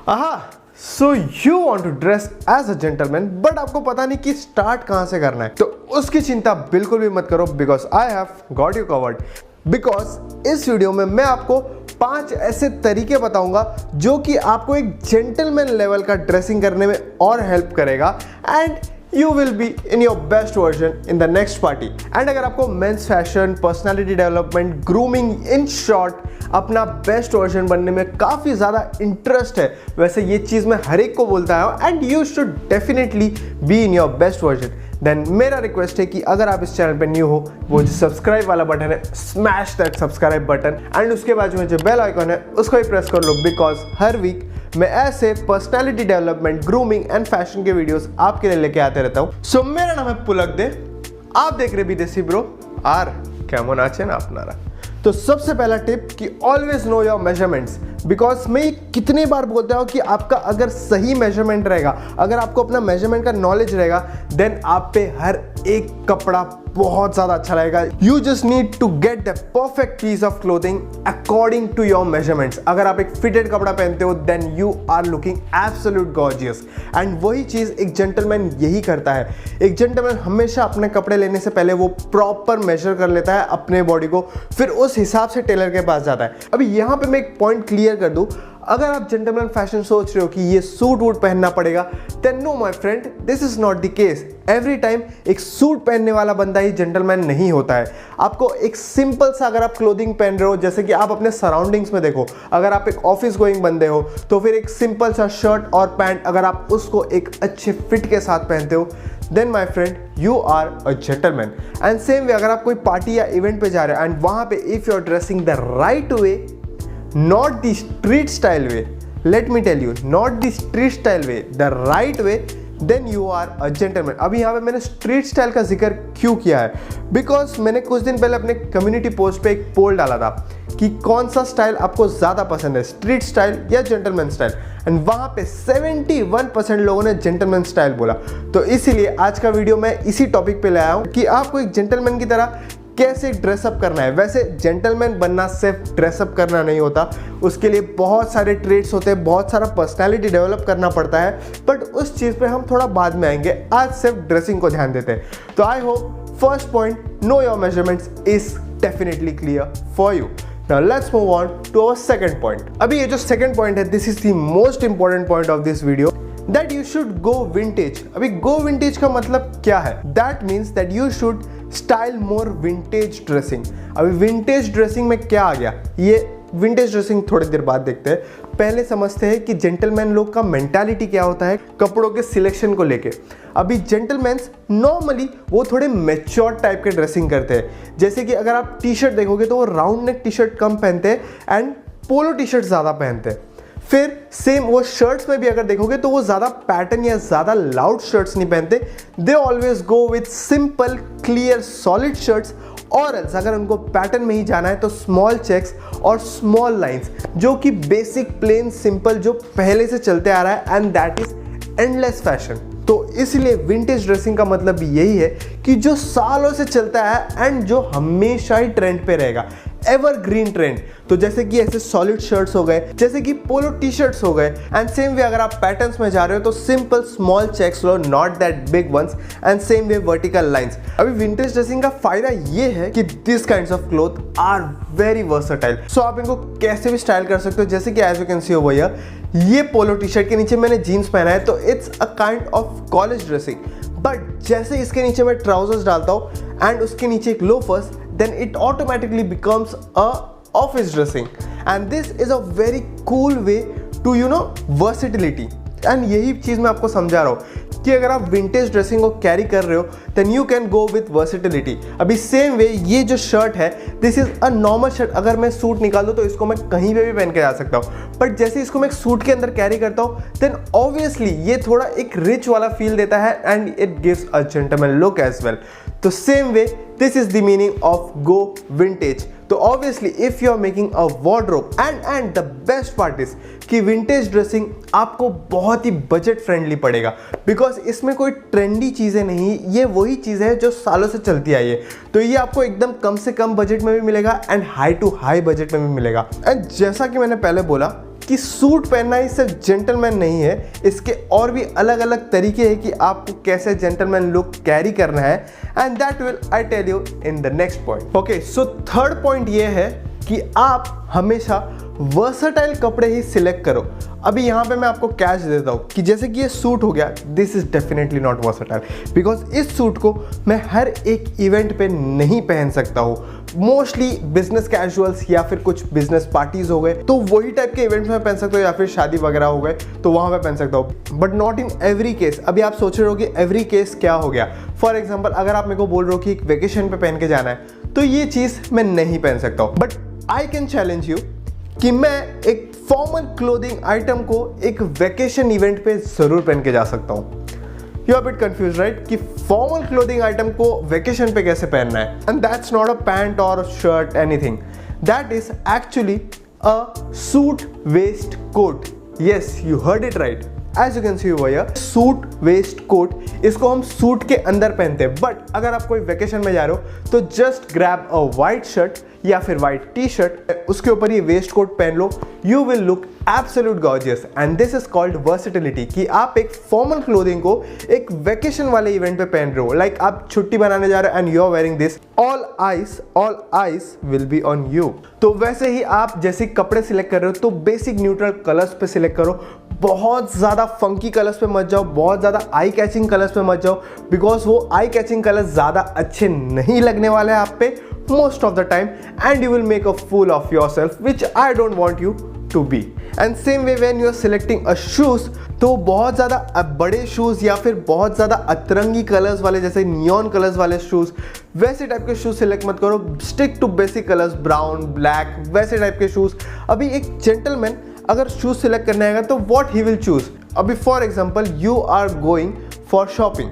आहा, so you want to dress as a gentleman but आपको पता नहीं कि स्टार्ट कहां से करना है, तो उसकी चिंता बिल्कुल भी मत करो because I have got you covered. Because इस वीडियो में मैं आपको 5 ऐसे तरीके बताऊंगा जो कि आपको एक जेंटलमैन लेवल का ड्रेसिंग करने में और हेल्प करेगा and you will be in your best version in the next party। and अगर आपको mains fashion, personality development, grooming, in short अपना बेस्ट वर्जन बनने में काफ़ी ज़्यादा इंटरेस्ट है, वैसे ये चीज़ मैं हर एक को बोलता हूँ and you should definitely be in your best version, then मेरा रिक्वेस्ट है कि अगर आप इस चैनल पे न्यू हो, वो जो सब्सक्राइब वाला बटन है, smash that subscribe button and उसके बाद में जो बेल आइकन है उसको भी प्रेस कर लो बिकॉज हर वीक मैं ऐसे personality development, grooming and fashion के वीडियोस आपके लिए लेके आते रहता हूँ। सो मेरा नाम है पुलक दे, आप देख रहे विदेशी ब्रो आर कैमन आचे ना अपनारा। तो सबसे पहला टिप कि always know your measurements, because मैं कितनी बार बोलता हूँ कि आपका अगर सही मेजरमेंट रहेगा, अगर आपको अपना मेजरमेंट का नॉलेज रहेगा, देन आप पे हर एक कपड़ा बहुत ज़्यादा अच्छा लगेगा। You just need to get the perfect piece of clothing according to your measurements. अगर आप एक फिटेड कपड़ा पहनते हो then you are looking absolute gorgeous and वही चीज़ एक जेंटलमैन यही करता है। एक जेंटलमैन हमेशा अपने कपड़े लेने से पहले वो प्रॉपर मेजर कर लेता है अपने बॉडी को, फिर उस हिसाब से टेलर के पास जाता है। अभी यहाँ पे मैं एक पॉइंट क्लियर कर दूँ, अगर आप जेंटलमैन फैशन सोच रहे हो कि ये सूट वूट पहनना पड़ेगा, then no my friend, this is not the case. Every time एक सूट पहनने वाला बंदा ही जेंटलमैन नहीं होता है। आपको एक सिंपल सा अगर आप क्लोथिंग पहन रहे हो, जैसे कि आप अपने सराउंडिंग्स में देखो, अगर आप एक ऑफिस गोइंग बंदे हो तो फिर एक सिंपल सा शर्ट और पैंट अगर आप उसको एक अच्छे फिट के साथ पहनते हो, then my friend you are a gentleman. And same way अगर आप कोई पार्टी या इवेंट पे जा रहे हो एंड वहां पे if you are dressing the right way, not the street style way, let me tell you, not the street style way, the right way, then you are a gentleman। अभी यहाँ पे मैंने स्ट्रीट स्टाइल का जिक्र क्यों किया है, because मैंने कुछ दिन पहले अपने कम्युनिटी पोस्ट पे एक पोल डाला था कि कौन सा स्टाइल आपको ज़्यादा पसंद है, स्ट्रीट स्टाइल या जेंटलमैन स्टाइल, एंड वहाँ पे 71% लोगों ने जेंटलमैन स्टाइल बोला। तो इसीलिए आज का वीडियो मैं इसी टॉपिक पे ले आया हूँ कि आपको एक जेंटलमैन की तरह कैसे ड्रेसअप करना है। वैसे जेंटलमैन बनना सिर्फ ड्रेसअप करना नहीं होता, उसके लिए बहुत सारे ट्रेड्स होते हैं, बहुत सारा पर्सनालिटी डेवलप करना पड़ता है, बट उस चीज़ पे हम थोड़ा बाद में आएंगे, आज सिर्फ ड्रेसिंग को ध्यान देते हैं। तो I hope first point, know your measurements, is definitely clear for you. Now let's move on to our second point। अभी ये जो second point है, this is the most important point of this video, that you should go vintage। अभी go vintage का मतलब क्या है? That means that you should style more vintage dressing। अभी vintage dressing में क्या आ गया, ये विंटेज ड्रेसिंग थोड़ी देर बाद देखते हैं। पहले समझते हैं कि जेंटलमैन लोग का मेंटालिटी क्या होता है कपड़ों के सिलेक्शन को लेके। अभी जेंटलमैन्स नॉर्मली वो थोड़े मैच्योर टाइप के ड्रेसिंग करते हैं, जैसे कि अगर आप टी शर्ट देखोगे तो वो राउंड नेक टी शर्ट कम पहनते हैं एंड पोलो टी शर्ट ज़्यादा पहनते हैं। फिर सेम वो शर्ट्स में भी अगर देखोगे तो वो ज़्यादा पैटर्न या ज़्यादा लाउड शर्ट्स नहीं पहनते, they always go with simple clear solid shirts, और एल्स अगर उनको पैटर्न में ही जाना है तो स्मॉल चेक्स और स्मॉल लाइंस, जो कि बेसिक प्लेन सिंपल जो पहले से चलते आ रहा है and that is endless fashion. तो इसलिए विंटेज ड्रेसिंग का मतलब यही है कि जो सालों से चलता है एंड जो हमेशा ही ट्रेंड पे रहेगा, एवरग्रीन ट्रेंड। तो जैसे कि ऐसे सॉलिड शर्ट्स हो गए, जैसे कि पोलो टी शर्ट्स हो गए, एंड सेम वे अगर आप पैटर्न्स में जा रहे हो तो सिंपल स्मॉल चेक्स लो, not that big ones, and same way vertical lines. अभी विंटेज ड्रेसिंग का फायदा ये है कि this kinds of cloth are very versatile. So आप इनको कैसे भी स्टाइल कर सकते हो, जैसे कि as you can see over here, ये पोलो टी शर्ट के नीचे मैंने जीन्स पहना है तो it's a kind of college dressing, but जैसे इसके नीचे मैं ट्राउजर्स डालता हूँ एंड उसके नीचे एक loafers, then it automatically becomes a office dressing, and this is a very cool way to versatility। And यही चीज़ मैं आपको समझा रहा हूँ कि अगर आप विंटेज ड्रेसिंग को कैरी कर रहे हो then you can go with versatility. अभी सेम वे ये जो शर्ट है, this is a normal shirt, अगर मैं सूट निकाल दूँ तो इसको मैं कहीं पे भी पहन के जा सकता हूँ, बट जैसे इसको मैं सूट के अंदर कैरी करता हूँ देन ऑब्वियसली ये थोड़ा एक रिच वाला फील देता है and it gives a gentleman look as well. तो same way this is the meaning of go vintage. तो obviously if you are making a wardrobe and the best part is कि vintage dressing आपको बहुत ही budget friendly पड़ेगा, because इसमें कोई trendy चीज़ें नहीं, ये वही चीज़ें हैं जो सालों से चलती आई है। तो ये आपको एकदम कम से कम बजट में भी मिलेगा and high to high budget में भी मिलेगा। एंड जैसा कि मैंने पहले बोला कि सूट पहनना ही सिर्फ जेंटलमैन नहीं है, इसके और भी अलग अलग तरीके हैं कि आपको कैसे जेंटलमैन लुक कैरी करना है, and that will I tell you in the next point. Okay, so third point ये है कि आप हमेशा वर्सेटाइल कपड़े ही सिलेक्ट करो। अभी यहाँ पे मैं आपको कैच देता हूँ कि जैसे कि ये सूट हो गया, this is definitely not versatile, because इस सूट को मैं हर एक इवेंट पे नहीं पहन सकता हूँ। मोस्टली बिजनेस कैजुअल्स या फिर कुछ बिजनेस पार्टीज हो गए तो वही टाइप के इवेंट्स में पहन सकता हूँ, या फिर शादी वगैरह हो गए तो वहाँ पे पहन सकता हूँ, but not in every case. अभी आप सोच रहे हो कि एवरी केस क्या हो गया। फॉर एग्जाम्पल, अगर आप मेरे को बोल रहे हो कि एक वेकेशन पे पहन के जाना है तो ये चीज़ मैं नहीं पहन सकता हूँ, but I can challenge you कि मैं एक फॉर्मल क्लोथिंग आइटम को एक वेकेशन इवेंट पे जरूर पहन के जा सकता हूँ। You are bit confuse right कि फॉर्मल क्लोथिंग आइटम को वेकेशन पे कैसे पहनना है, and that's not a pant और shirt anything, that is actually a suit waist coat. Yes, you heard it right. As you can see over here, suit waist coat, इसको हम suit के अंदर पहनते हैं, बट अगर आप कोई वेकेशन में जा रहे हो तो just grab a white shirt या फिर वाइट टी शर्ट, उसके ऊपर ये वेस्ट कोट पहन लो, you will look absolute gorgeous, and this is called versatility कि आप एक फॉर्मल क्लोथिंग को एक वेकेशन वाले इवेंट पे पहन रहे हो। लाइक आप छुट्टी बनाने जा रहे हो and you are wearing this, all eyes will be on you. तो वैसे ही आप जैसे कपड़े सिलेक्ट कर रहे हो तो बेसिक न्यूट्रल कलर्स पे सिलेक्ट करो, बहुत ज़्यादा फंकी कलर्स पे मत जाओ, बहुत ज़्यादा आई कैचिंग कलर्स पे मत जाओ, बिकॉज वो आई कैचिंग कलर्स ज़्यादा अच्छे नहीं लगने वाले हैं आप पे most of the time, and you will make a fool of yourself, which I don't want you to be. And same way when you are selecting a shoes, तो बहुत ज़्यादा बड़े शूज़ या फिर बहुत ज़्यादा अतरंगी कलर्स वाले जैसे नियॉन कलर्स वाले शूज़, वैसे टाइप के शूज़ सिलेक्ट मत करो। Stick to basic colours, brown, black, वैसे टाइप के शूज़। अभी एक जेंटलमैन अगर शूज़ सिलेक्ट करने आएगा तो व्हाट ही विल चूज़। अभी for example you are going for shopping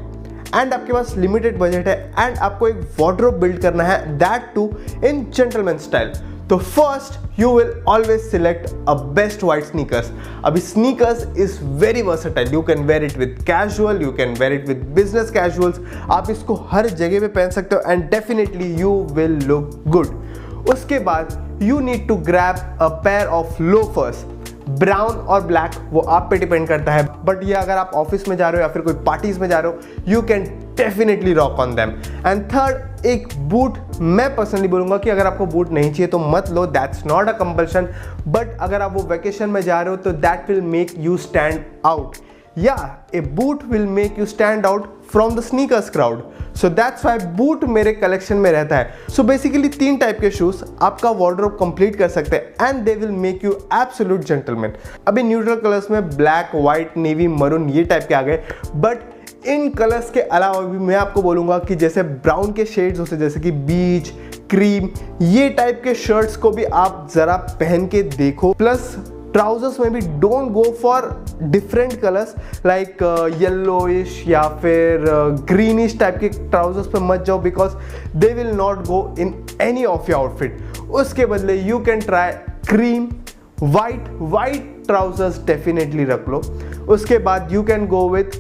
and आपके पास लिमिटेड बजट है एंड आपको एक वार्डरोब बिल्ड करना है, that too in gentleman style. तो first you will always select a best white sneakers. अभी sneakers is very versatile, you can wear it with casual, you can wear it with business casuals, आप इसको हर जगह पे पहन सकते हो and definitely you will look good. उसके बाद you need to grab a pair of loafers, brown और ब्लैक, वो आप पे डिपेंड करता है, बट ये अगर आप ऑफिस में जा रहे हो या फिर कोई पार्टीज में जा रहे हो, you can definitely rock on them. And third, एक बूट। मैं पर्सनली बोलूंगा कि अगर आपको बूट नहीं चाहिए तो मत लो, that's not a compulsion, but अगर आप वो वेकेशन में जा रहे हो तो that will make you stand out. Yeah, a boot will make you stand out from the sneakers crowd. So that's why boot मेरे कलेक्शन में रहता है। So basically 3 टाइप के शूज आपका वार्डरोब कंप्लीट कर सकते हैं and they will make you absolute gentleman. अभी न्यूट्रल कलर्स में ब्लैक, व्हाइट, नेवी, मरून ये टाइप के आ गए, बट इन कलर्स के अलावा भी मैं आपको बोलूंगा कि जैसे ब्राउन के शेड्स होते हैं जैसे कि बीच, क्रीम, ये टाइप के शर्ट्स को भी आप जरा पहन के देखो। प्लस ट्राउजर्स में भी don't go for different colours like yellowish या फिर ग्रीनिश टाइप के ट्राउजर्स पे मत जाओ, because they will not go in any of your outfit. उसके बदले you can try cream, white trousers definitely रख लो। उसके बाद you can go with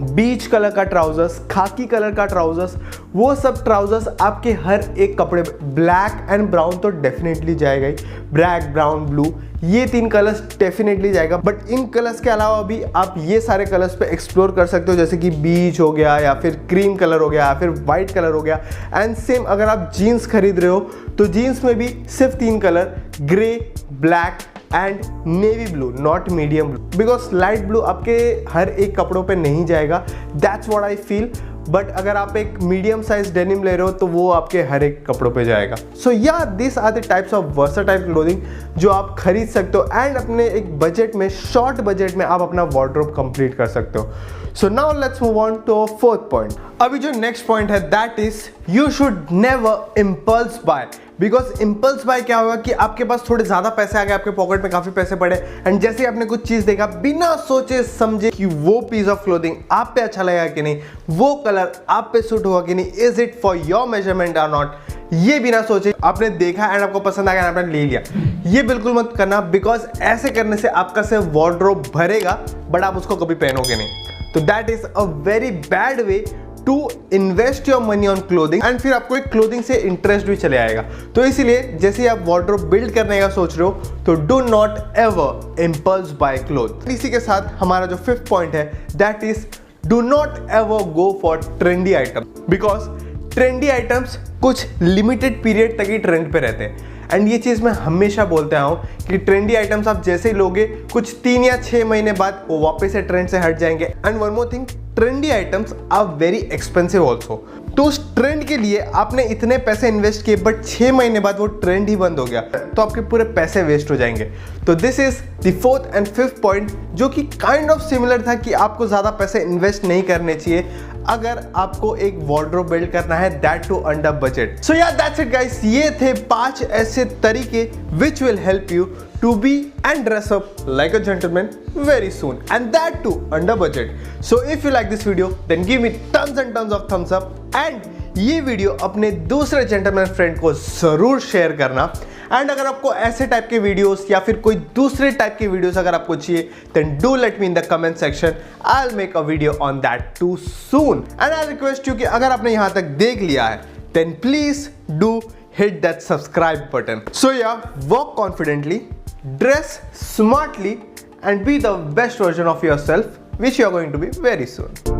beach colour का ट्राउजर्स, खाकी कलर का ट्राउजर्स, वो सब ट्राउजर्स आपके हर एक कपड़े, ब्लैक एंड ब्राउन तो डेफिनेटली जाएगा ही, ब्लैक, ब्राउन, ब्लू, ये 3 कलर्स डेफिनेटली जाएगा। बट इन कलर्स के अलावा भी आप ये सारे कलर्स पे एक्सप्लोर कर सकते हो, जैसे कि बीच हो गया या फिर क्रीम कलर हो गया या फिर वाइट कलर हो गया। एंड सेम अगर आप जीन्स खरीद रहे हो तो जीन्स में भी सिर्फ 3 colour, grey, black and navy blue, not medium blue, because light blue आपके हर एक कपड़ों पे नहीं जाएगा, that's what I feel. But अगर आप एक मीडियम साइज डेनिम ले रहे हो तो वो आपके हर एक कपड़ों पे जाएगा। सो या this are the types of versatile clothing जो आप खरीद सकते हो एंड अपने एक बजट में, शॉर्ट बजट में आप अपना वार्डरोब कंप्लीट कर सकते हो। So now let's move on to our 4th point. अभी जो नेक्स्ट पॉइंट है that is you should never impulse buy, because impulse buy क्या होगा कि आपके पास थोड़े ज्यादा पैसे आ गए, आपके पॉकेट में काफी पैसे पड़े एंड जैसे ही आपने कुछ चीज देखा, बिना सोचे समझे कि वो पीस ऑफ क्लोथिंग आप पे अच्छा लगेगा कि नहीं, वो कलर आप पे सूट होगा कि नहीं, is it for your measurement और नॉट, ये बिना सोचे आपने देखा एंड आपको पसंद आ गया, आपने ले लिया। ये बिल्कुल मत करना, बिकॉज ऐसे करने से आपका सिर्फ वार्डरोब भरेगा बट आप उसको कभी पहनोगे नहीं। तो that is a very bad way to invest your money on clothing and फिर आपको एक क्लोथिंग से इंटरेस्ट भी चले आएगा। तो इसीलिए जैसे आप वार्डरोब बिल्ड करने का सोच रहे हो तो do not ever impulse buy cloth. इसी के साथ हमारा जो 5th पॉइंट है that is do not ever go for trendy item, because trendy items कुछ लिमिटेड पीरियड तक ही ट्रेंड पे रहते हैं। एंड ये चीज़ मैं हमेशा बोलता हूँ कि ट्रेंडी आइटम्स आप जैसे ही लोगे कुछ 3 या 6 महीने बाद वो वापस से ट्रेंड से हट जाएंगे। And one more thing, trendy items are very expensive also. तो उस ट्रेंड के लिए आपने इतने पैसे इन्वेस्ट किए बट 6 महीने बाद वो ट्रेंड ही बंद हो गया तो आपके पूरे पैसे वेस्ट हो जाएंगे। तो this is the 4th and 5th point जो कि काइंड ऑफ सिमिलर था कि आपको ज़्यादा पैसे इन्वेस्ट नहीं करने चाहिए अगर आपको एक वार्डरोब बिल्ड करना है, दैट टू अंडर बजट। सो या दैट्स इट गाइस, ये थे 5 ऐसे तरीके which will help you to be and dress up like a gentleman very soon, and that too under budget. So if you like this video then give me tons and tons of thumbs up and ये video अपने दूसरे gentleman friend को जरूर share करना। And अगर आपको ऐसे type के वीडियोस या फिर कोई दूसरे टाइप के वीडियोस अगर आपको चाहिए then do let me in the comment section, I'll make a video on that too soon. And I request you कि अगर आपने यहाँ तक देख लिया है then please do hit that subscribe button. So yeah, walk confidently, dress smartly and be the best version of yourself which you are going to be very soon.